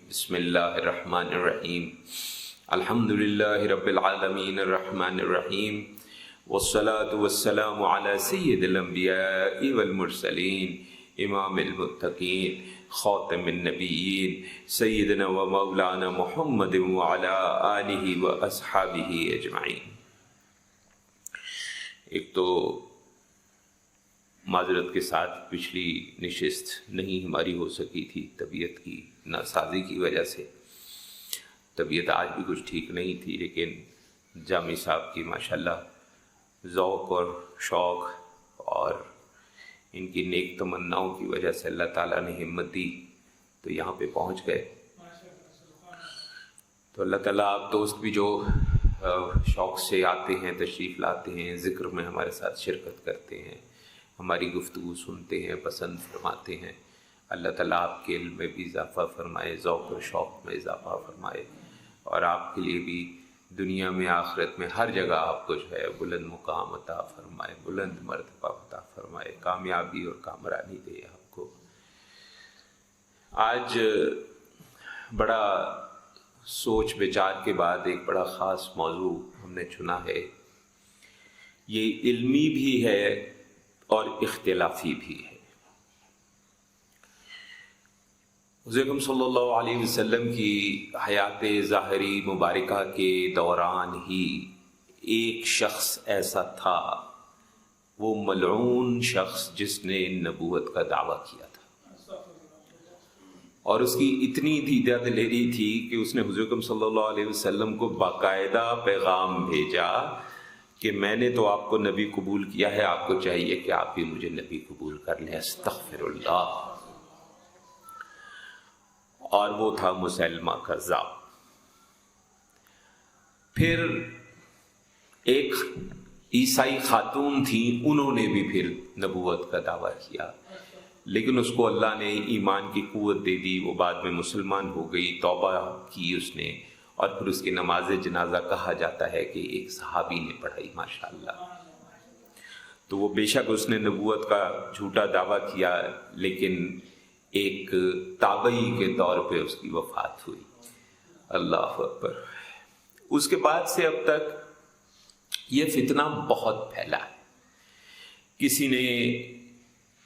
بسم اللہ الرحمن الرحیم الحمد للہ رب العالمین الرحمن الرحیم والصلاة والسلام علی سید الانبیاء والمرسلین امام المتقین خاتم النبیین سیدنا و مولانا محمد وعلی آلہ و اصحابہ اجمعین۔ ایک تو معذرت کے ساتھ پچھلی نشست نہیں ہماری ہو سکی تھی، طبیعت کی ناسازی کی وجہ سے۔ طبیعت آج بھی کچھ ٹھیک نہیں تھی، لیکن جامی صاحب کی ماشاءاللہ ذوق اور شوق اور ان کی نیک تمناؤں کی وجہ سے اللہ تعالیٰ نے ہمت دی تو یہاں پہ پہنچ گئے۔ تو اللہ تعالیٰ آپ دوست بھی جو شوق سے آتے ہیں، تشریف لاتے ہیں، ذکر میں ہمارے ساتھ شرکت کرتے ہیں، ہماری گفتگو سنتے ہیں، پسند فرماتے ہیں، اللہ تعالیٰ آپ کے علم میں بھی اضافہ فرمائے، ذوق و شوق میں اضافہ فرمائے، اور آپ کے لیے بھی دنیا میں آخرت میں ہر جگہ آپ کو جو ہے بلند مقام عطا فرمائے، بلند مرتبہ عطا فرمائے، کامیابی اور کامرانی دے آپ کو۔ آج بڑا سوچ بچار کے بعد ایک بڑا خاص موضوع ہم نے چنا ہے۔ یہ علمی بھی ہے اور اختلافی بھی ہے۔ حضور اکرم صلی اللہ علیہ وسلم کی حیات ظاہری مبارکہ کے دوران ہی ایک شخص ایسا تھا، وہ ملعون شخص جس نے نبوت کا دعویٰ کیا تھا، اور اس کی اتنی دیدہ دلیری تھی کہ اس نے حضور اکرم صلی اللہ علیہ وسلم کو باقاعدہ پیغام بھیجا کہ میں نے تو آپ کو نبی قبول کیا ہے، آپ کو چاہیے کہ آپ بھی مجھے نبی قبول کر لیں۔ استغفر اللہ۔ اور وہ تھا مسیلمہ کذاب۔ پھر ایک عیسائی خاتون تھی، انہوں نے بھی پھر نبوت کا دعویٰ کیا، لیکن اس کو اللہ نے ایمان کی قوت دے دی، وہ بعد میں مسلمان ہو گئی، توبہ کی اس نے، اور پھر اس کی نماز جنازہ کہا جاتا ہے کہ ایک صحابی نے پڑھائی ماشاءاللہ۔ تو وہ بے شک اس نے نبوت کا جھوٹا دعویٰ کیا، لیکن ایک تابعی کے طور پہ اس کی وفات ہوئی۔ اللہ اکبر۔ اس کے بعد سے اب تک یہ فتنہ بہت پھیلا ہے۔ کسی نے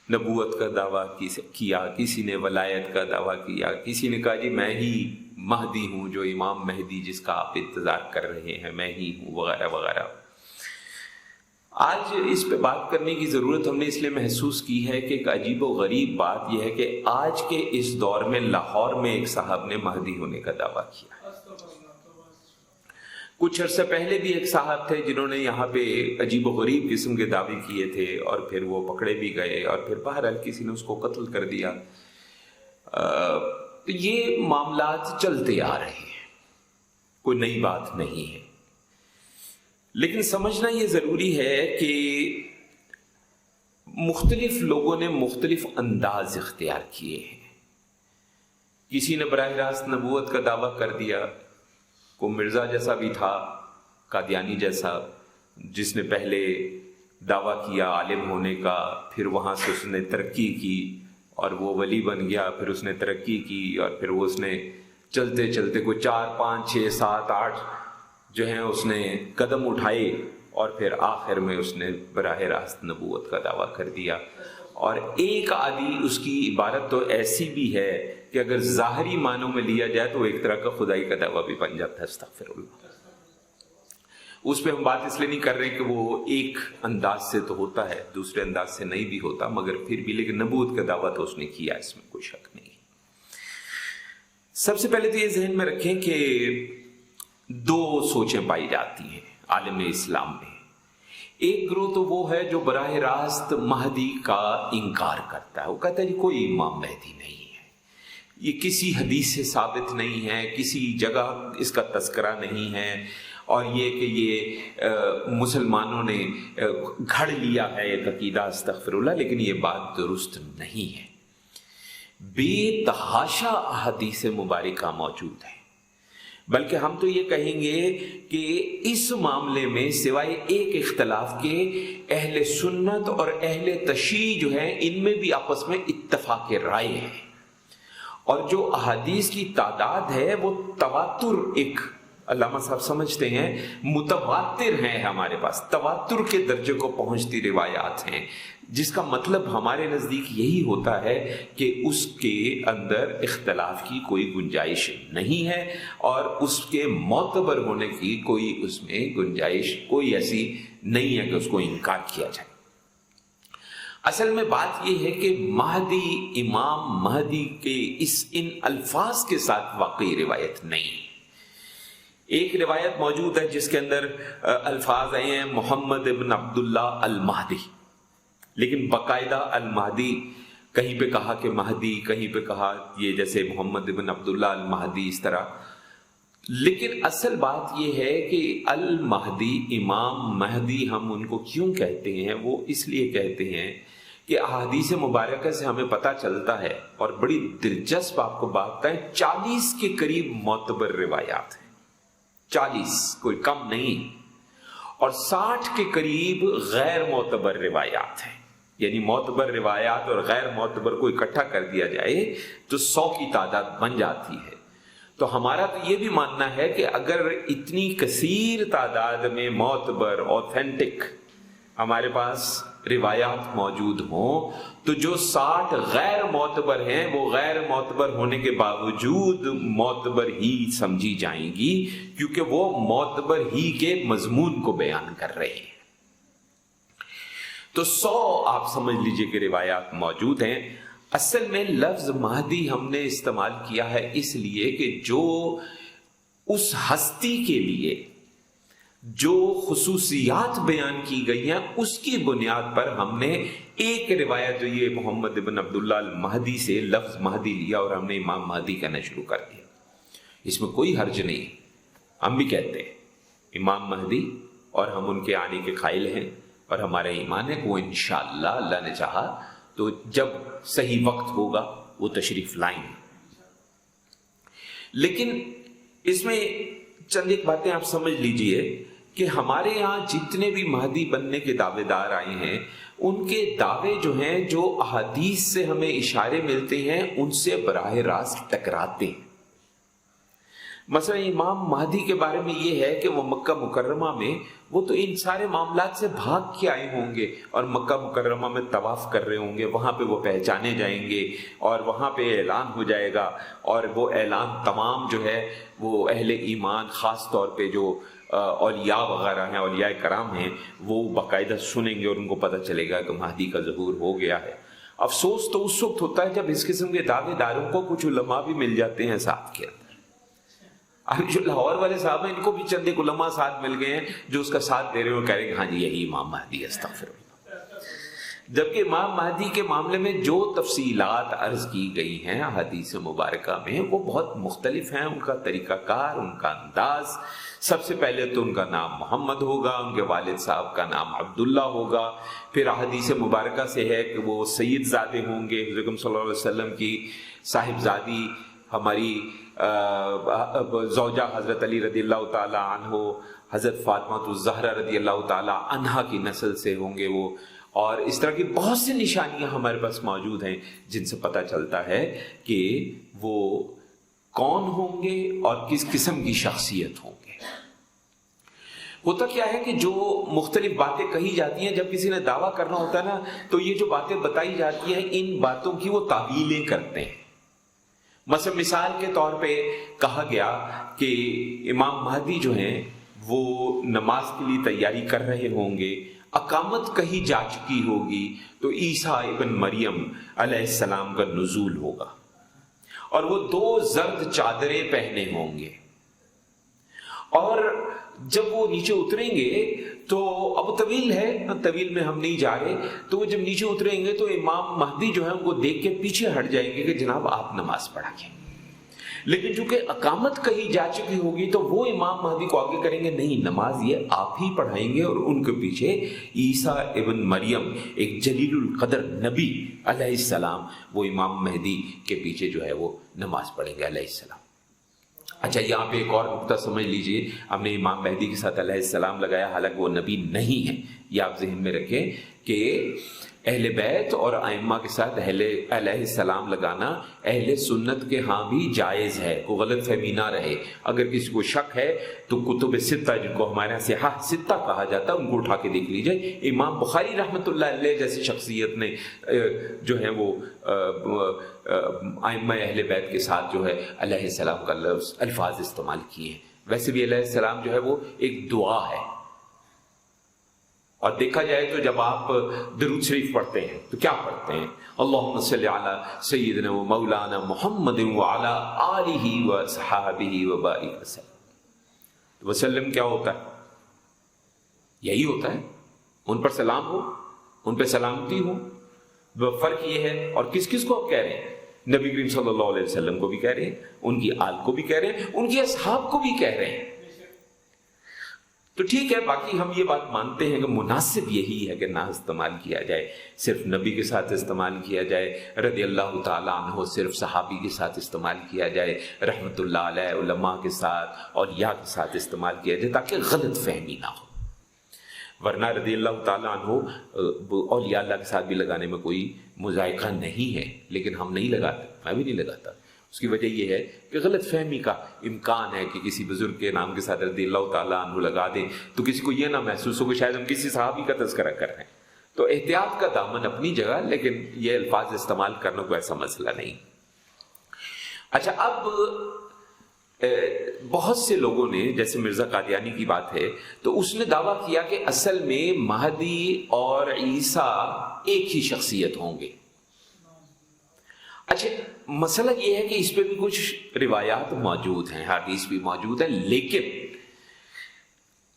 نبوت کا دعویٰ کیا، کسی نے ولایت کا دعویٰ کیا، کسی نے کہا جی میں ہی مہدی ہوں، جو امام مہدی جس کا آپ انتظار کر رہے ہیں میں ہی ہوں، وغیرہ وغیرہ۔ آج اس پہ بات کرنے کی ضرورت ہم نے اس لیے محسوس کی ہے کہ ایک عجیب و غریب بات یہ ہے کہ آج کے اس دور میں لاہور میں ایک صاحب نے مہدی ہونے کا دعویٰ کیا۔ کچھ عرصہ پہلے بھی ایک صاحب تھے جنہوں نے یہاں پہ عجیب و غریب قسم کے دعوے کیے تھے، اور پھر وہ پکڑے بھی گئے، اور پھر بہرحال کسی نے اس کو قتل کر دیا۔ تو یہ معاملات چلتے آ رہے ہیں، کوئی نئی بات نہیں ہے، لیکن سمجھنا یہ ضروری ہے کہ مختلف لوگوں نے مختلف انداز اختیار کیے ہیں۔ کسی نے براہ راست نبوت کا دعویٰ کر دیا، کو مرزا جیسا بھی تھا، قادیانی جیسا، جس نے پہلے دعویٰ کیا عالم ہونے کا، پھر وہاں سے اس نے ترقی کی اور وہ ولی بن گیا، پھر اس نے ترقی کی، اور پھر وہ اس نے چلتے چلتے کوئی 4 5 6 7 8 جو ہیں اس نے قدم اٹھائے، اور پھر آخر میں اس نے براہ راست نبوت کا دعویٰ کر دیا۔ اور ایک آدھی اس کی عبارت تو ایسی بھی ہے کہ اگر ظاہری معنوں میں لیا جائے تو ایک طرح کا خدائی کا دعویٰ بھی بن جاتا ہے۔ استغفر اللہ۔ اس پہ ہم بات اس لیے نہیں کر رہے کہ وہ ایک انداز سے تو ہوتا ہے، دوسرے انداز سے نہیں بھی ہوتا، مگر پھر بھی لیکن نبوت کا دعویٰ تو اس نے کیا، اس میں کوئی شک نہیں۔ سب سے پہلے تو یہ ذہن میں رکھیں کہ 2 سوچیں پائی جاتی ہیں عالم اسلام میں۔ ایک گروہ تو وہ ہے جو براہ راست مہدی کا انکار کرتا ہے، وہ کہتا ہے جی کوئی امام مہدی نہیں ہے، یہ کسی حدیث سے ثابت نہیں ہے، کسی جگہ اس کا تذکرہ نہیں ہے، اور یہ کہ یہ مسلمانوں نے گھڑ لیا ہے ایک عقیدہ، استغفر اللہ، لیکن یہ بات درست نہیں ہے۔ بے تحاشا احادیث مبارکہ موجود ہے، بلکہ ہم تو یہ کہیں گے کہ اس معاملے میں سوائے ایک اختلاف کے اہل سنت اور اہل تشیع جو ہیں ان میں بھی آپس میں اتفاق رائے ہے، और जो अहादीस की तादाद है वो तवातुर, एक अल्लामा साहब समझते हैं मुतवातिर हैं हमारे पास, तवातुर के दर्जे को पहुंचती रिवायात हैं, जिसका मतलब हमारे नज़दीक यही होता है कि उसके अंदर इख्तलाफ की कोई गुंजाइश नहीं है और उसके मोतबर होने की कोई उसमें गुंजाइश कोई ऐसी नहीं है कि उसको इनकार किया जाए। असल में बात यह है कि महदी, इमाम महदी के इन अल्फाज के साथ वाकई रिवायत नहीं। एक रिवायत मौजूद है जिसके अंदर अल्फाज आए हैं मोहम्मद इब्न अब्दुल्ला अल महदी, लेकिन बाकायदा अल महदी कहीं पे कहा कि महदी, कहीं पे कहा ये जैसे मोहम्मद इब्न अब्दुल्ला अल महदी, इस तरह। लेकिन असल बात यह है कि अल महदी, इमाम महदी हम उनको क्यों कहते हैं, वो इसलिए कहते हैं कि अहादीस मुबारक से हमें पता चलता है, और बड़ी दिलचस्प आपको बात है, 40 के करीब मोतबर रिवायात हैं, 40, कोई कम नहीं, और 60 के करीब गैर मोतबर रिवायात हैं। यानी मोतबर रिवायात और गैर मोतबर को इकट्ठा कर दिया जाए तो 100 की तादाद बन जाती है। तो हमारा तो ये भी मानना है कि अगर इतनी कसीर तादाद में मोतबर ऑथेंटिक हमारे पास रिवायात मौजूद हों, तो जो 60 गैर मोतबर हैं वो गैर मोतबर होने के बावजूद मोतबर ही समझी जाएंगी, क्योंकि वो मोतबर ही के मजमून को बयान कर रहे हैं। तो 100 आप समझ लीजिए कि रिवायात मौजूद हैं। असल में लफ्ज महदी हमने इस्तेमाल किया है इसलिए कि जो उस हस्ती के लिए जो खुसूसियात बयान की गई हैं उसकी बुनियाद पर हमने एक रिवायत जो ये मोहम्मद इब्न अब्दुल्ला अल महदी से लफ्ज महदी लिया और हमने इमाम महदी कहना शुरू कर दिया। इसमें कोई हर्ज नहीं, हम भी कहते हैं इमाम महदी और हम उनके आने के कायल हैं और हमारा ईमान है कि वो इंशाअल्लाह अल्लाह ने चाहा तो जब सही वक्त होगा वो तशरीफ लाएंगे। लेकिन इसमें चंद एक बातें आप समझ लीजिए कि हमारे यहाँ जितने भी महदी बनने के दावेदार आए हैं उनके दावे जो हैं, जो अहादीस से हमें इशारे मिलते हैं उनसे बराह रास्त टकराते हैं। मसला इमाम महदी के बारे में यह है कि वो मक्का मुकर्रमा में वो तो इन सारे मामलात से भाग के आए होंगे और मक्का मुकर्रमा में तवाफ कर रहे होंगे, वहां पे वो पहचाने जाएंगे और वहां पे ऐलान हो जाएगा और वो ऐलान तमाम जो है वो अहले ईमान खास तौर पे जो औलिया वगैरह हैं, औलिया कराम हैं, वो बाकायदा सुनेंगे और उनको पता चलेगा कि महदी का ज़हूर हो गया है। अफसोस तो उस वक्त होता है जब इस किस्म के दावेदारों को कुछ उलमा भी मिल जाते हैं साथ के अंदर। अभी जो लाहौर वाले साहब हैं इनको भी चंद एक उलमा साथ मिल गए हैं जो उसका साथ दे रहे हो, कह रहे हैं हाँ जी यही इमाम महदी है, अस्तगफिरुल्लाह। जबकि इमाम महदी के मामले में जो तफसीलात अर्ज की गई हैं हदीस मुबारका में वो बहुत मुख्तलिफ हैं। उनका तरीकाकार, उनका अंदाज, सबसे पहले तो उनका नाम मोहम्मद होगा, उनके वालिद साहब का नाम अब्दुल्ला होगा, फिर हदीस मुबारका से है कि वो सैयद ज़ादे होंगे, हुज़ूर सल्लल्लाहु अलैहि वसल्लम की साहिबजादी हमारी ज़ौजा हज़रत अली रज़ियल्लाहु ताला अन्हो, हज़रत फ़ातिमा ज़हरा रज़ियल्लाहु ताला अन्हा की नस्ल से होंगे वो। और इस तरह की बहुत सी निशानियां हमारे पास मौजूद हैं जिनसे पता चलता है कि वो कौन होंगे और किस किस्म की शख्सियत होंगे। होता क्या है कि जो मुख्तलिफ बातें कही जाती हैं, जब किसी ने दावा करना होता है ना, तो ये जो बातें बताई जाती हैं इन बातों की वो तावीलें करते हैं। मतलब मिसाल के तौर पे कहा गया कि इमाम महदी जो हैं वो नमाज के लिए तैयारी कर रहे होंगे, अकामत कहीं जा चुकी होगी तो ईसा इब्न मरियम अलैहिस्सलाम का नुज़ूल होगा और वो 2 जर्द चादरें पहने होंगे और जब वो नीचे उतरेंगे तो अब तवील है, तवील में हम नहीं जा रहे, तो वो जब नीचे उतरेंगे तो इमाम महदी जो है उनको देख के पीछे हट जाएंगे कि जनाब आप नमाज पढ़ाइए। लेकिन चूंकि अकामत कहीं जा चुकी होगी तो वो इमाम महदी को आगे करेंगे, नहीं नमाज ये आप ही पढ़ाएंगे, और उनके पीछे ईसा इब्न मरियम एक जलीलुल कदर नबी अलैहिस्सलाम वो इमाम महदी के पीछे जो है वो नमाज पढ़ेंगे अलैहिस्सलाम। अच्छा, यहाँ पे एक और नुक्ता समझ लीजिए, हमने इमाम महदी के साथ अलैहिस्सलाम लगाया, हालांकि वो नबी नहीं है, ये आप जहन में रखें कि अहले बैत और आइम्मा के साथ अहले अलैहिस्सलाम लगाना अहले सुन्नत के हाँ भी जायज़ है, कोई गलत फहमी ना रहे। अगर किसी को शक है तो कुतुब सित्ता, जिनको हमारे यहाँ सिहाह सित्ता कहा जाता है, उनको उठा के देख लीजिए। इमाम बुखारी रहमतुल्लाह अलैह जैसी शख्सियत ने जो है वो आइम्मा अहले बैत के साथ जो है अलैहिस्सलाम का लफ्ज़ अल्फाज इस्तेमाल किए हैं। वैसे भी अलैहिस्सलाम जो है वो एक दुआ है, और देखा जाए तो जब आप दरूद शरीफ पढ़ते हैं तो क्या पढ़ते हैं? अल्लाहुम्मा सल्ली अला सय्यिदिना व मौलाना मुहम्मदिन व अला आलिहि व सहाबिहि व बारिक वसल्लम। क्या होता है? यही होता है, उन पर सलाम हो, उन पर सलामती हो। फर्क ये है, और किस किस को आप कह रहे हैं? नबी करीम सल्लल्लाहु अलैहि वसल्लम को भी कह रहे हैं, उनकी आल को भी कह रहे हैं, उनकी असहाब को भी कह रहे हैं। तो ठीक है, बाकी हम ये बात मानते हैं कि मुनासिब यही है कि ना इस्तेमाल किया जाए, सिर्फ नबी के साथ इस्तेमाल किया जाए, रदी अल्लाह ताला अन्हु सिर्फ सहाबी के साथ इस्तेमाल किया जाए, रहमतुल्लाह अलैह उलमा के साथ और या के साथ इस्तेमाल किया जाए, ताकि गलत फहमी ना हो। वरना रदी अल्लाह ताला अन्हु और या अल्लाह के साथ भी लगाने में कोई मुज़ायका नहीं है, लेकिन हम नहीं लगाते, मैं भी नहीं लगाता। उसकी वजह यह है कि गलत फहमी का इम्कान है कि किसी बुजुर्ग के नाम के साथ रज़ी अल्लाह ताला अन्हु लगा दें तो किसी को यह ना महसूस हो कि शायद हम किसी सहाबी का तज़किरा कर रहे हैं। तो एहतियात का दामन अपनी जगह, लेकिन यह अल्फाज इस्तेमाल करना कोई ऐसा मसला नहीं। अच्छा, अब बहुत से लोगों ने, जैसे मिर्जा कादियानी की बात है, तो उसने दावा किया कि असल में महदी और ईसा एक ही शख्सियत होंगे। अच्छा, मसला यह है कि इस पे भी कुछ रिवायात मौजूद हैं, हदीस भी मौजूद है, लेकिन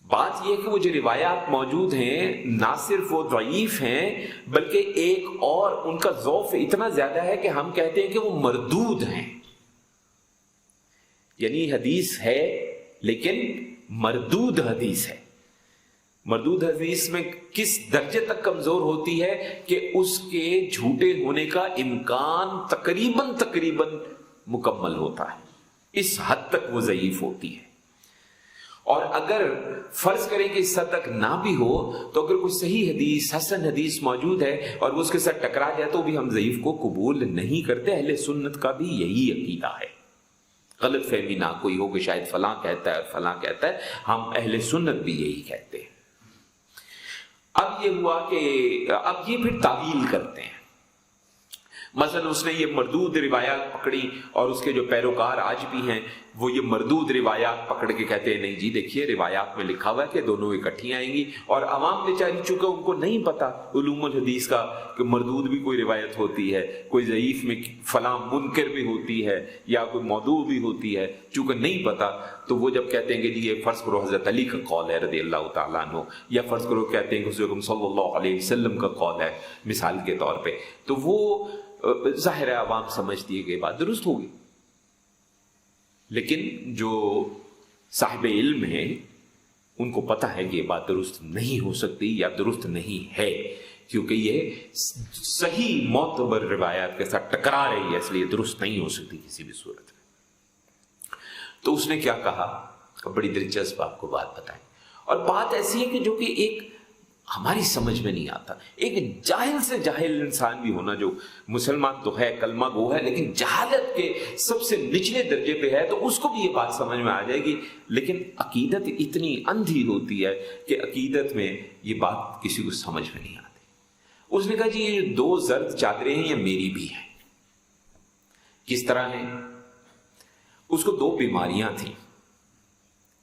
बात यह है कि वो जो रिवायात मौजूद हैं ना सिर्फ वो दईफ हैं, बल्कि एक और उनका ज़ौफ इतना ज्यादा है कि हम कहते हैं कि वो मरदूद हैं। यानी हदीस है लेकिन मरदूद हदीस है। मरदूद हदीस में किस दर्जे तक कमजोर होती है कि उसके झूठे होने का इम्कान तकरीबन मुकम्मल होता है, इस हद तक वो ज़ईफ होती है। और अगर फर्ज करें कि इस हद तक ना भी हो, तो अगर कोई सही हदीस, हसन हदीस मौजूद है और वो उसके साथ टकरा जाए तो भी हम ज़ईफ को कबूल नहीं करते। अहले सुन्नत का भी यही अकीदा है। गलत फहमी ना कोई हो कि शायद फलां कहता है और फलां कहता है, हम अहले सुन्नत भी यही कहते हैं। अब ये हुआ कि अब ये फिर तावील करते हैं। मसलन उसने ये मरदूद रिवायात पकड़ी और उसके जो पैरोकार आज भी हैं वो ये मरदूद रिवायात पकड़ के कहते हैं नहीं जी देखिए रिवायात में लिखा हुआ है कि दोनों इकट्ठी आएंगी, और अवाम बेचारी चूंकि उनको नहीं पता उलूमुल हदीस का कि मरदूद भी कोई रिवायत होती है, कोई ज़ईफ में फलां मुनकर भी होती है या कोई मौदू भी होती है, चूंकि नहीं पता तो वो जब कहते हैं कि जी ये फर्ज करो हज़रत अली का कौल है रज़ी अल्लाह तआला अन्हु, या फर्ज करो कहते हैं कि हुज़ूर सल्लल्लाहु अलैहि वसल्लम का कौल है मिसाल के तौर पर, तो वो ज़ाहिर है आवाम समझती है कि बात दुरुस्त होगी। लेकिन जो साहिब इल्म है उनको पता है कि ये बात दुरुस्त नहीं हो सकती या दुरुस्त नहीं है, क्योंकि ये सही मोतबर रिवायात के साथ टकरा रही है, इसलिए दुरुस्त नहीं हो सकती किसी भी सूरत में। तो उसने क्या कहा, बड़ी दिलचस्प आपको बात बताएं, और बात ऐसी है कि जो कि एक हमारी समझ में नहीं आता। एक जाहिल से जाहिल इंसान भी होना, जो मुसलमान तो है, कलमा गो है, लेकिन जहालत के सबसे निचले दर्जे पे है, तो उसको भी ये बात समझ में आ जाएगी। लेकिन अकीदत इतनी अंधी होती है कि अकीदत में ये बात किसी को समझ में नहीं आती। उसने कहा जी ये 2 जर्द चादरें हैं, ये मेरी भी हैं। किस तरह है? उसको 2 बीमारियां थी,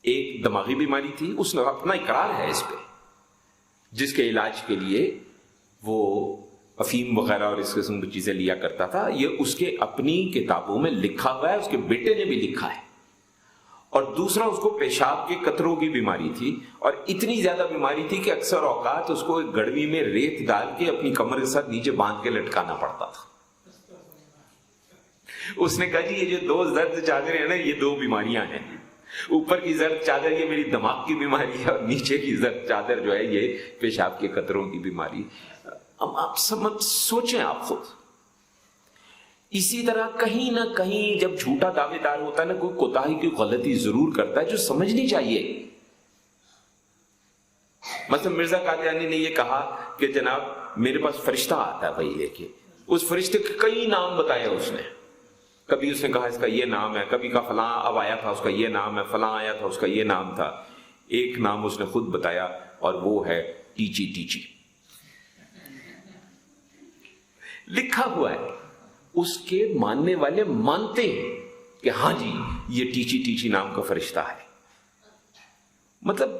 एक दिमागी बीमारी थी, उसने अपना इकरार है इस पे, जिसके इलाज के लिए वो अफीम वगैरह और इस किस्म की चीजें लिया करता था। ये उसके अपनी किताबों में लिखा हुआ है, उसके बेटे ने भी लिखा है। और दूसरा उसको पेशाब के कतरों की बीमारी थी, और इतनी ज्यादा बीमारी थी कि अक्सर औकात उसको गड़वी में रेत डाल के अपनी कमर के साथ नीचे बांध के लटकाना पड़ता था। उसने कहा जी ये जो 2 जर्द चादरें हैं ना, ये 2 बीमारियां हैं। ऊपर की जर्द चादर ये मेरी दिमाग की बीमारी है, और नीचे की जर्द चादर जो है ये पेशाब के कतरों की बीमारी। अब आप समझ सोचें आप खुद। इसी तरह कहीं ना कहीं जब झूठा दावेदार होता है ना, कोई कोताही की गलती जरूर करता है जो समझनी चाहिए। مثلا مرزا قادیانی نے یہ کہا کہ جناب میرے پاس فرشتہ آتا ہے وہی لے کے، اس فرشتے کے کئی نام بتایا اس نے، کبھی اس نے کہا اس کا یہ نام ہے، کبھی کہا فلاں اب آیا تھا اس کا یہ نام ہے، فلاں آیا تھا اس کا یہ نام تھا. ایک نام اس نے خود بتایا اور وہ ہے ٹیچی ٹیچی. لکھا ہوا ہے، اس کے ماننے والے مانتے ہیں کہ ہاں جی یہ ٹیچی ٹیچی نام کا فرشتہ ہے. مطلب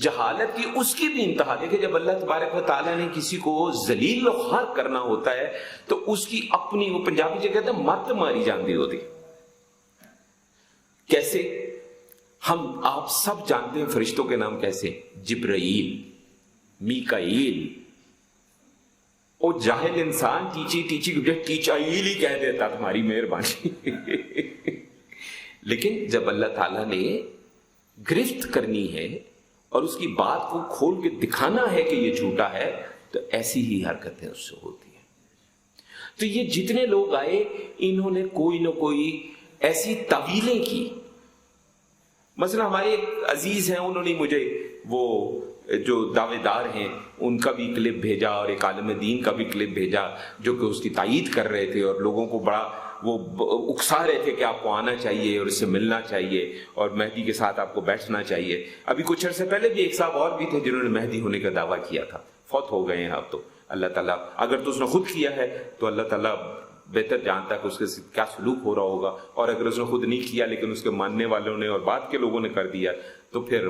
جہالت کی اس کی بھی انتہا ہے کہ جب اللہ تبارک و تعالیٰ نے کسی کو ذلیل و خوار کرنا ہوتا ہے تو اس کی اپنی، وہ پنجابی جو کہتے ہیں مت ماری جاتی ہوتی. کیسے؟ ہم آپ سب جانتے ہیں فرشتوں کے نام کیسے، جبرائیل، میکائیل. وہ جاہل انسان ٹیچی ٹیچی ٹیچائیل ہی کہہ دیتا تمہاری مہربانی. لیکن جب اللہ تعالیٰ نے گرفت کرنی ہے اور اس کی بات کو کھول کے دکھانا ہے کہ یہ جھوٹا ہے تو ایسی ہی حرکتیں اس سے ہوتی ہیں. تو یہ جتنے لوگ آئے انہوں نے کوئی نہ کوئی ایسی تعویلیں کی. مثلا ہمارے ایک عزیز ہیں، انہوں نے مجھے وہ جو دعوے دار ہیں ان کا بھی کلپ بھیجا اور ایک عالم دین کا بھی کلپ بھیجا جو کہ اس کی تائید کر رہے تھے اور لوگوں کو بڑا وہ اکسا رہے تھے کہ آپ کو آنا چاہیے اور اس سے ملنا چاہیے اور مہدی کے ساتھ آپ کو بیٹھنا چاہیے. ابھی کچھ عرصے پہلے بھی ایک صاحب اور بھی تھے جنہوں نے مہدی ہونے کا دعویٰ کیا تھا، فوت ہو گئے ہیں اب تو. اللہ تعالیٰ اگر تو اس نے خود کیا ہے تو اللہ تعالیٰ بہتر جانتا کہ اس کے کیا سلوک ہو رہا ہوگا، اور اگر اس نے خود نہیں کیا لیکن اس کے ماننے والوں نے اور بعد کے لوگوں نے کر دیا تو پھر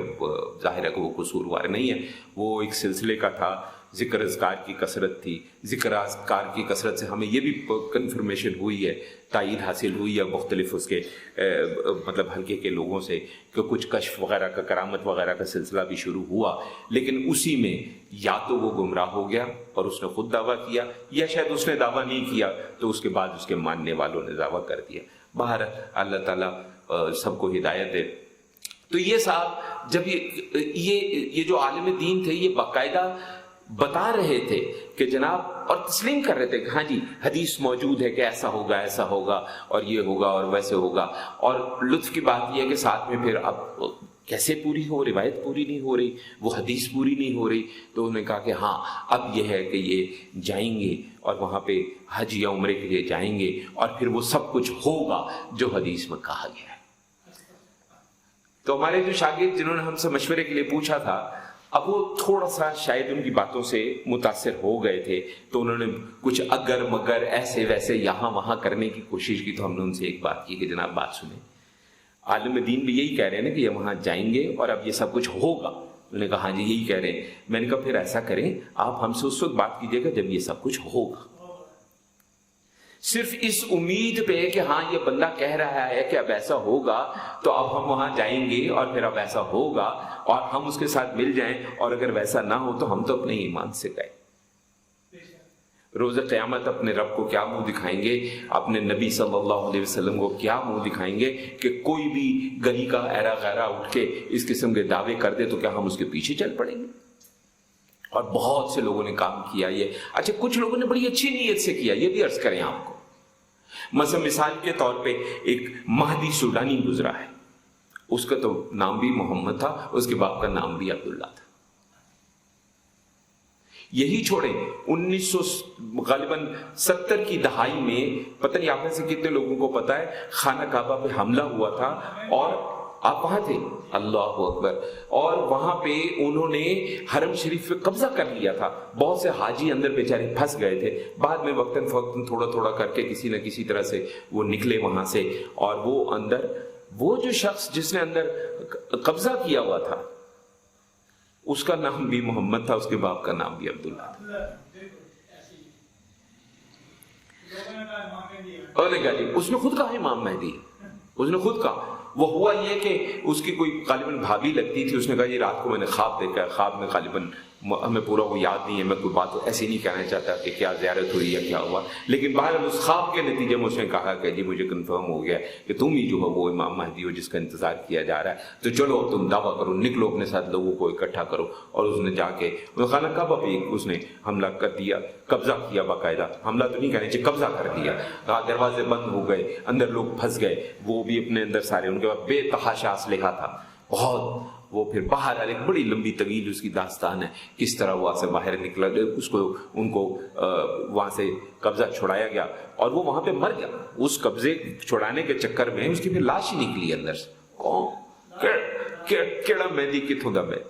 ظاہر ہے کہ وہ قصوروار نہیں ہے. وہ ایک سلسلے کا تھا، ذکر اذکار کی کثرت تھی. ذکر اذکار کی کثرت سے ہمیں یہ بھی کنفرمیشن ہوئی ہے، تائید حاصل ہوئی ہے مختلف اس کے مطلب حلقے کے لوگوں سے کہ کچھ کشف وغیرہ کا، کرامت وغیرہ کا سلسلہ بھی شروع ہوا. لیکن اسی میں یا تو وہ گمراہ ہو گیا اور اس نے خود دعویٰ کیا، یا شاید اس نے دعویٰ نہیں کیا تو اس کے بعد اس کے ماننے والوں نے دعویٰ کر دیا. باہر اللہ تعالیٰ سب کو ہدایت دے. تو یہ صاحب جب یہ جو عالم دین تھے یہ باقاعدہ بتا رہے تھے کہ جناب، اور تسلیم کر رہے تھے کہ ہاں جی حدیث موجود ہے کہ ایسا ہوگا ایسا ہوگا اور یہ ہوگا اور ویسے ہوگا. اور لطف کی بات یہ ہے کہ ساتھ میں پھر اب کیسے پوری ہو، روایت پوری نہیں ہو رہی، وہ حدیث پوری نہیں ہو رہی. تو انہوں نے کہا کہ ہاں اب یہ ہے کہ یہ جائیں گے اور وہاں پہ حج یا عمرے کے لیے جائیں گے اور پھر وہ سب کچھ ہوگا جو حدیث میں کہا گیا ہے. تو ہمارے جو شاگرد جنہوں نے ہم سے مشورے کے لیے پوچھا تھا، اب وہ تھوڑا سا شاید ان کی باتوں سے متاثر ہو گئے تھے تو انہوں نے کچھ اگر مگر ایسے ویسے یہاں وہاں کرنے کی کوشش کی. تو ہم نے ان سے ایک بات کی کہ جناب بات سنیں، عالم دین بھی یہی کہہ رہے ہیں نا کہ یہ وہاں جائیں گے اور اب یہ سب کچھ ہوگا. انہوں نے کہا ہاں جی یہی کہہ رہے ہیں. میں نے کہا پھر ایسا کریں آپ ہم سے اس وقت بات کیجیے گا جب یہ سب کچھ ہوگا. صرف اس امید پہ کہ ہاں یہ بندہ کہہ رہا ہے کہ اب ایسا ہوگا تو اب ہم وہاں جائیں گے اور پھر اب ایسا ہوگا اور ہم اس کے ساتھ مل جائیں، اور اگر ویسا نہ ہو تو ہم تو اپنے ایمان سے گئے. روز قیامت اپنے رب کو کیا منہ دکھائیں گے، اپنے نبی صلی اللہ علیہ وسلم کو کیا منہ دکھائیں گے کہ کوئی بھی گلی کا ایرا غیرہ اٹھ کے اس قسم کے دعوے کر دے تو کیا ہم اس کے پیچھے چل پڑیں گے؟ اور بہت سے لوگوں نے کام کیا یہ. اچھا کچھ لوگوں نے بڑی اچھی نیت سے کیا، یہ بھی عرض کریں آپ کو. مثلا مثال کے طور پہ ایک مہدی سوڈانی گزرا ہے، اس کا تو نام بھی محمد تھا، اس کے باپ کا نام بھی عبداللہ تھا. یہی چھوڑیں 1970 کی دہائی میں پتہ نہیں آپ میں سے کتنے لوگوں کو پتا ہے خانہ کعبہ پہ حملہ ہوا تھا اور آپ وہاں تھے، اللہ اکبر. اور وہاں پہ انہوں نے حرم شریف پہ قبضہ کر لیا تھا. بہت سے حاجی اندر بیچارے پھنس گئے تھے. بعد میں وقتاً فوقتاً تھوڑا تھوڑا کر کے کسی نہ کسی طرح سے وہ نکلے وہاں سے. اور وہ اندر وہ جو شخص جس نے اندر قبضہ کیا ہوا تھا اس کا نام بھی محمد تھا، اس کے باپ کا نام بھی عبداللہ تھا. اور نے کہا جی اس نے خود کہا امام مہدی، اس نے خود کہا. وہ ہوا یہ کہ اس کی کوئی غالباً بھابھی لگتی تھی، اس نے کہا یہ رات کو میں نے خواب دیکھا، خواب میں غالباً ہمیں پورا وہ یاد نہیں ہے، میں کوئی بات ایسی نہیں کہنا چاہتا کہ کیا زیارت ہوئی یا کیا ہوا، لیکن باہر اس خواب کے نتیجے میں اس نے کہا کہ جی مجھے کنفرم ہو گیا کہ تم ہی جو ہو وہ امام مہدی ہو جس کا انتظار کیا جا رہا ہے، تو چلو اب تم دعویٰ کرو، نکلو اپنے ساتھ لوگوں کو اکٹھا کرو. اور اس نے جا کے خانہ کعبہ پہ اس نے حملہ کر دیا، قبضہ کیا. باقاعدہ حملہ تو نہیں کہنا چاہیے، قبضہ کر دیا. دروازے بند ہو گئے، اندر لوگ پھنس گئے، وہ بھی اپنے اندر سارے، ان کے پاس بے تحاشا اسلحہ تھا. बहुत वो फिर बाहर आने की बड़ी लंबी तवील उसकी दास्तान है, किस तरह वहाँ से बाहर निकला, उसको उनको वहाँ से कब्जा छुड़ाया गया और वो वहाँ पे मर गया। उस कब्जे छुड़ाने के चक्कर में उसकी फिर लाश ही निकली अंदर से। केड़ा मेहदी किथों दबे,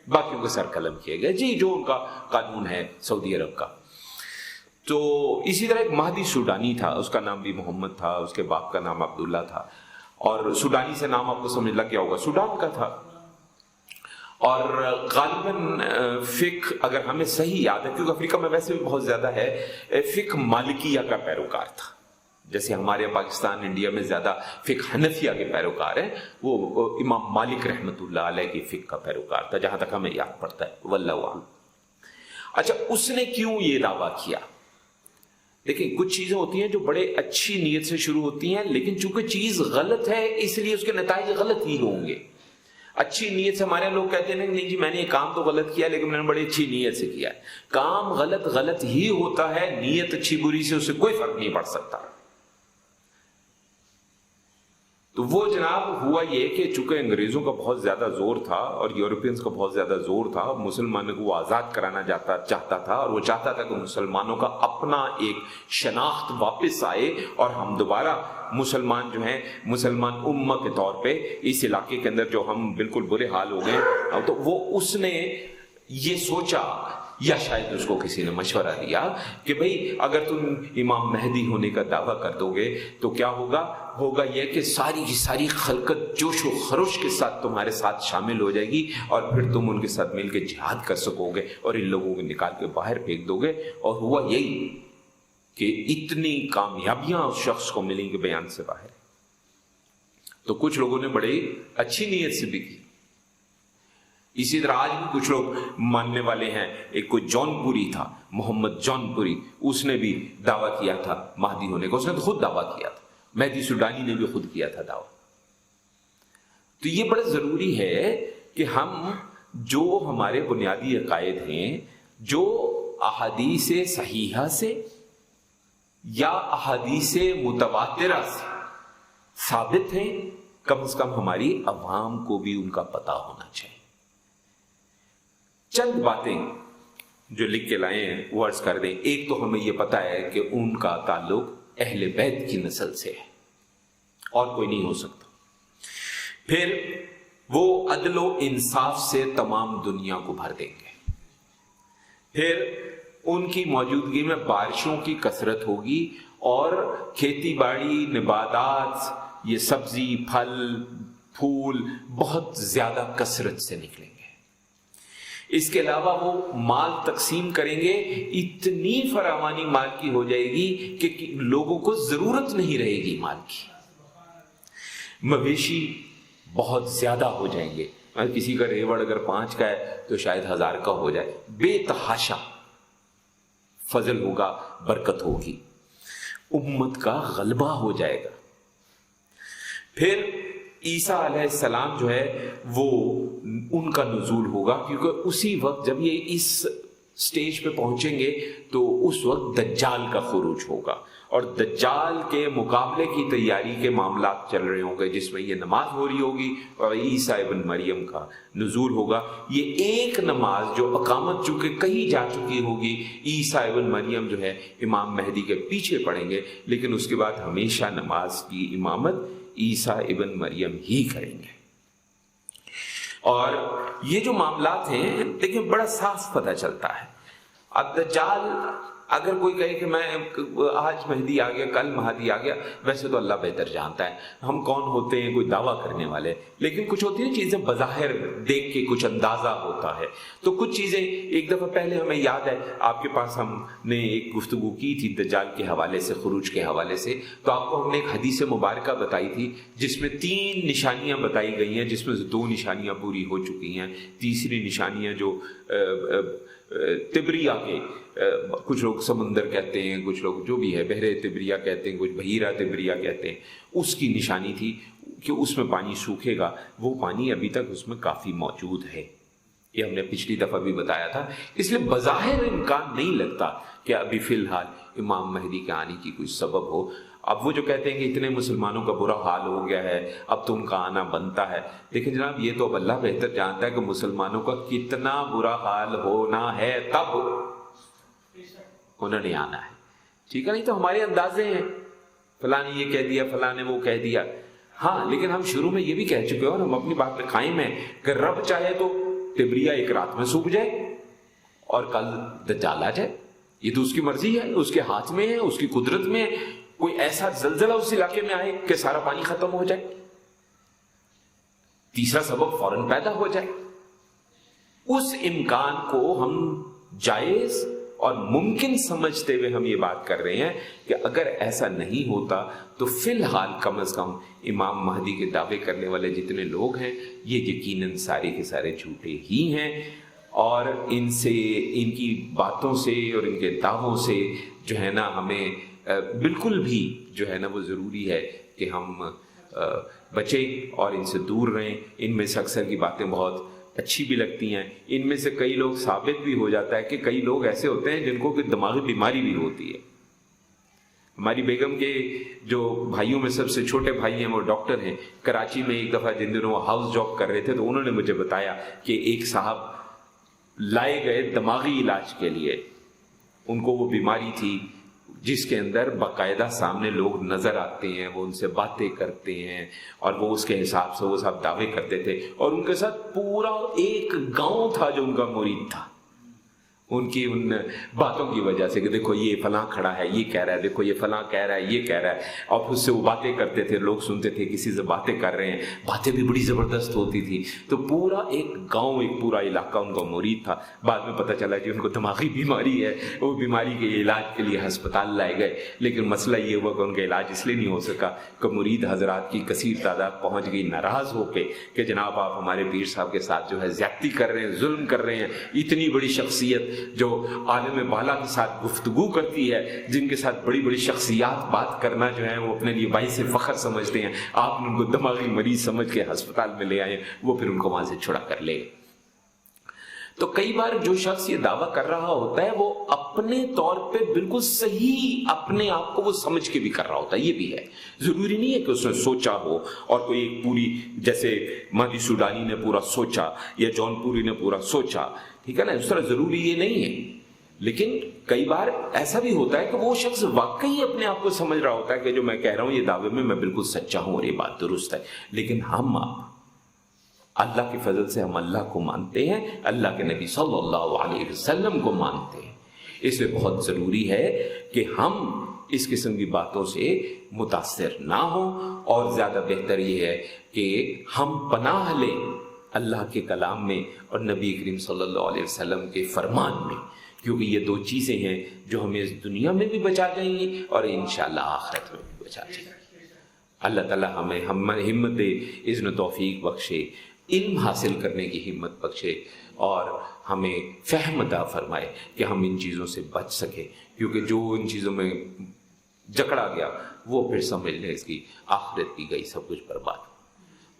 बाकियों के सर कलम किए गए जी, जो उनका कानून है सऊदी अरब का। तो इसी तरह एक महदी सूडानी था, उसका नाम भी मोहम्मद था, उसके बाप का नाम अब्दुल्ला था, और सूडानी से नाम आपको समझ लग गया होगा, सूडान का था। और गालिबन फिक, अगर हमें सही याद है, क्योंकि अफ्रीका में वैसे भी बहुत ज्यादा है, फिक मालिकिया का पैरोकार था। जैसे हमारे पाकिस्तान इंडिया में ज्यादा फिक हनफिया के पैरोकार हैं, वो इमाम मालिक रहमतुल्लाह अलैह की फिक का पैरोकार था, जहां तक हमें याद पड़ता है, वल्लाहु आलम। अच्छा, उसने क्यों ये दावा किया? देखिए, कुछ चीजें होती हैं जो बड़े अच्छी नीयत से शुरू होती हैं, लेकिन चूंकि चीज गलत है इसलिए उसके नतीजे गलत ही होंगे। अच्छी नीयत से हमारे लोग कहते हैं नहीं जी मैंने ये काम तो गलत किया लेकिन मैंने बड़ी अच्छी नीयत से किया है। काम गलत गलत ही होता है, नीयत अच्छी बुरी से उससे कोई फर्क नहीं पड़ सकता। तो वो जनाब हुआ ये कि चूंकि अंग्रेजों का बहुत ज्यादा जोर था और यूरोपियंस का बहुत ज्यादा जोर था, मुसलमानों को आजाद कराना चाहता था, और वो चाहता था कि मुसलमानों का अपना एक शनाख्त वापस आए और हम दोबारा मुसलमान जो हैं, मुसलमान उम्मा के तौर पे इस इलाके के अंदर जो हम बिल्कुल बुरे हाल हो गए। तो वो उसने ये सोचा, या शायद उसको किसी ने मशवरा दिया कि भाई अगर तुम इमाम मेहदी होने का दावा कर दोगे तो क्या होगा यह कि सारी की सारी खलकत जोश व खरोश के साथ तुम्हारे साथ शामिल हो जाएगी और फिर तुम उनके साथ मिलकर जिहाद कर सकोगे और इन लोगों को निकाल के बाहर फेंक दोगे। और हुआ यही कि इतनी कामयाबियां उस शख्स को मिलेंगी बयान से बाहर। तो कुछ लोगों ने बड़ी अच्छी नीयत से भी की। इसी तरह आज भी कुछ लोग मानने वाले हैं। एक कोई जौनपुरी था, मोहम्मद जौनपुरी, उसने भी दावा किया था महदी होने का, उसने तो खुद दावा किया था। मेहदी सूडानी ने भी खुद किया था दावा। तो ये बड़ा जरूरी है कि हम जो हमारे बुनियादी अकायद हैं, जो अहादीस सहीहा से या अहादीस मुतवातिरा से साबित हैं, कम से कम हमारी अवाम को भी उनका पता होना चाहिए। चंद बातें जो लिख के लाए हैं वो अर्ज कर दें। एक तो हमें यह पता है कि उनका ताल्लुक अहले बैत की नस्ल से है और कोई नहीं हो सकता। फिर वो अदलो इंसाफ से तमाम दुनिया को भर देंगे। फिर उनकी मौजूदगी में बारिशों की कसरत होगी और खेती बाड़ी, निबातात, ये सब्जी, फल, फूल बहुत ज्यादा कसरत से निकलेंगे। इसके अलावा वो माल तकसीम करेंगे, इतनी फरावानी माल की हो जाएगी कि लोगों को जरूरत नहीं रहेगी माल की। मवेशी बहुत ज्यादा हो जाएंगे। किसी का रेवड़ अगर 5 का है तो शायद 1000 का हो जाए। बेतहाशा फजल होगा, बरकत होगी, उम्मत का गलबा हो जाएगा। फिर ईसा अलैहिस्सलाम जो है वो उनका नुज़ूल होगा, क्योंकि उसी वक्त जब ये इस स्टेज पे पहुंचेंगे तो उस वक्त दज्जाल का खुरूज होगा और दज्जाल के मुकाबले की तैयारी के मामलात चल रहे होंगे, जिसमें ये नमाज हो रही होगी और ईसा इब्न मरियम का नुज़ूल होगा। ये एक नमाज जो अकामत चूंकि कहीं जा चुकी होगी, ईसा इब्न मरियम जो है इमाम मेहदी के पीछे पड़ेंगे, लेकिन उसके बाद हमेशा नमाज की इमामत ईसा इब्न मरियम ही करेंगे। और ये जो मामलात हैं देखिए बड़ा साफ पता चलता है। अब दज्जाल अगर कोई कहे कि मैं आज मेहदी आ गया, कल महदी आ गया, वैसे तो अल्लाह बेहतर जानता है हम कौन होते हैं कोई दावा करने वाले, लेकिन कुछ होती है चीजें बज़ाहिर देख के कुछ अंदाजा होता है। तो कुछ चीजें एक दफा पहले हमें याद है, आपके पास हमने एक गुफ्तगू की थी दज्जाल के हवाले से, खुरूज के हवाले से, तो आपको हमने एक हदीस मुबारका बताई थी जिसमें 3 निशानियां बताई गई हैं, जिसमें से 2 निशानियां पूरी हो चुकी हैं। तीसरी निशानियां जो तिब्रिया के, कुछ लोग समंदर कहते हैं, कुछ लोग जो भी है बहरे तिब्रिया कहते हैं, कुछ बहीरा तिब्रिया कहते हैं, उसकी निशानी थी कि उसमें पानी सूखेगा। वो पानी अभी तक उसमें काफी मौजूद है, ये हमने पिछली दफा भी बताया था। इसलिए बज़ाहिर इम्कान नहीं लगता कि अभी फिलहाल इमाम मेहदी के आने की कोई सबब हो। اب وہ جو کہتے ہیں کہ اتنے مسلمانوں کا برا حال ہو گیا ہے اب تم کا آنا بنتا ہے، لیکن جناب یہ تو اب اللہ بہتر جانتا ہے کہ مسلمانوں کا کتنا برا حال ہونا ہے تب انہوں نے آنا ہے، ٹھیک ہے؟ نہیں تو ہمارے اندازے ہیں، فلاں نے یہ کہہ دیا، فلاں نے وہ کہہ دیا، ہاں لیکن ہم شروع میں یہ بھی کہہ چکے اور ہم اپنی بات پہ قائم ہیں کہ رب چاہے تو تبریہ ایک رات میں سوکھ جائے اور کل دجال آ جائے، یہ تو اس کی مرضی ہے، اس کے ہاتھ میں ہے، اس کی قدرت میں ہے، کوئی ایسا زلزلہ اس علاقے میں آئے کہ سارا پانی ختم ہو جائے، تیسرا سبب فوراً پیدا ہو جائے۔ اس امکان کو ہم جائز اور ممکن سمجھتے ہوئے ہم یہ بات کر رہے ہیں کہ اگر ایسا نہیں ہوتا تو فی الحال کم از کم امام مہدی کے دعوے کرنے والے جتنے لوگ ہیں یہ یقیناً سارے کے سارے جھوٹے ہی ہیں، اور ان سے، ان کی باتوں سے اور ان کے دعووں سے جو ہے نا ہمیں بالکل بھی جو ہے نا وہ ضروری ہے کہ ہم بچیں اور ان سے دور رہیں۔ ان میں سے اکثر کی باتیں بہت اچھی بھی لگتی ہیں، ان میں سے کئی لوگ ثابت بھی ہو جاتا ہے کہ کئی لوگ ایسے ہوتے ہیں جن کو کہ دماغی بیماری بھی ہوتی ہے۔ ہماری بیگم کے جو بھائیوں میں سب سے چھوٹے بھائی ہیں وہ ڈاکٹر ہیں، کراچی میں ایک دفعہ جن دنوں وہ ہاؤس جاب کر رہے تھے تو انہوں نے مجھے بتایا کہ ایک صاحب لائے گئے دماغی علاج کے لیے، ان کو وہ بیماری تھی جس کے اندر باقاعدہ سامنے لوگ نظر آتے ہیں، وہ ان سے باتیں کرتے ہیں اور وہ اس کے حساب سے وہ سب دعوے کرتے تھے، اور ان کے ساتھ پورا ایک گاؤں تھا جو ان کا مرید تھا، ان کی ان باتوں کی وجہ سے کہ دیکھو یہ فلاں کھڑا ہے یہ کہہ رہا ہے، دیکھو یہ فلاں کہہ رہا ہے یہ کہہ رہا ہے، اور اس سے وہ باتیں کرتے تھے، لوگ سنتے تھے کسی سے باتیں کر رہے ہیں، باتیں بھی بڑی زبردست ہوتی تھی، تو پورا ایک گاؤں ایک پورا علاقہ ان کا مرید تھا۔ بعد میں پتہ چلا کہ ان کو دماغی بیماری ہے، وہ بیماری کے علاج کے لیے ہسپتال لائے گئے، لیکن مسئلہ یہ ہوا کہ ان کا علاج اس لیے نہیں ہو سکا کہ مرید حضرات کی کثیر تعداد پہنچ گئی ناراض ہو کے کہ جناب آپ ہمارے پیر صاحب کے ساتھ جو ہے زیادتی کر رہے ہیں، ظلم کر رہے ہیں، اتنی بڑی شخصیت جو عالم بالا کے ساتھ گفتگو کرتی ہے، جن کے ساتھ بڑی بڑی شخصیات بات کرنا جو ہے وہ اپنے لیے باعث فخر سمجھتے ہیں، آپ نے ان کو دماغی مریض سمجھ کے ہسپتال میں لے آئے، وہ پھر ان کو وہاں سے چھڑا کر لے گئے۔ تو کئی بار جو شخص یہ دعویٰ کر رہا ہوتا ہے وہ اپنے طور پہ بالکل صحیح اپنے آپ کو وہ سمجھ کے بھی کر رہا ہوتا ہے، یہ بھی ہے، ضروری نہیں ہے کہ اس نے سوچا ہو اور کوئی ایک پوری، جیسے مہدی سوڈانی نے پورا سوچا یا جون پوری نے پورا سوچا، ٹھیک ہے نا، اس طرح ضروری یہ نہیں ہے، لیکن کئی بار ایسا بھی ہوتا ہے کہ وہ شخص واقعی اپنے آپ کو سمجھ رہا ہوتا ہے کہ جو میں کہہ رہا ہوں یہ دعوے میں بالکل سچا ہوں اور یہ بات درست ہے، لیکن ہم اللہ کی فضل سے ہم اللہ کو مانتے ہیں، اللہ کے نبی صلی اللہ علیہ وسلم کو مانتے ہیں، اس لیے بہت ضروری ہے کہ ہم اس قسم کی باتوں سے متاثر نہ ہوں، اور زیادہ بہتر یہ ہے کہ ہم پناہ لیں اللہ کے کلام میں اور نبی کریم صلی اللہ علیہ وسلم کے فرمان میں، کیونکہ یہ دو چیزیں ہیں جو ہمیں اس دنیا میں بھی بچا جائیں گی اور انشاءاللہ آخرت میں بھی بچا جائیں گی۔ اللہ تعالی ہمیں ہمت اذن توفیق بخشے، علم حاصل کرنے کی ہمت بخشے، اور ہمیں فہم عطا فرمائے کہ ہم ان چیزوں سے بچ سکیں، کیونکہ جو ان چیزوں میں جکڑا گیا وہ پھر سمجھ لیں اس کی آخرت کی گئی سب کچھ برباد۔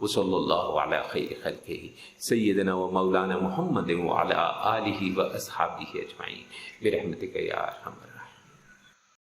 وصلی اللہ علی خیر خلقہ سیدنا و مولانا محمد وعلی آلہ و اصحابہ اجمعین برحمتک یا ارحم الراحمین۔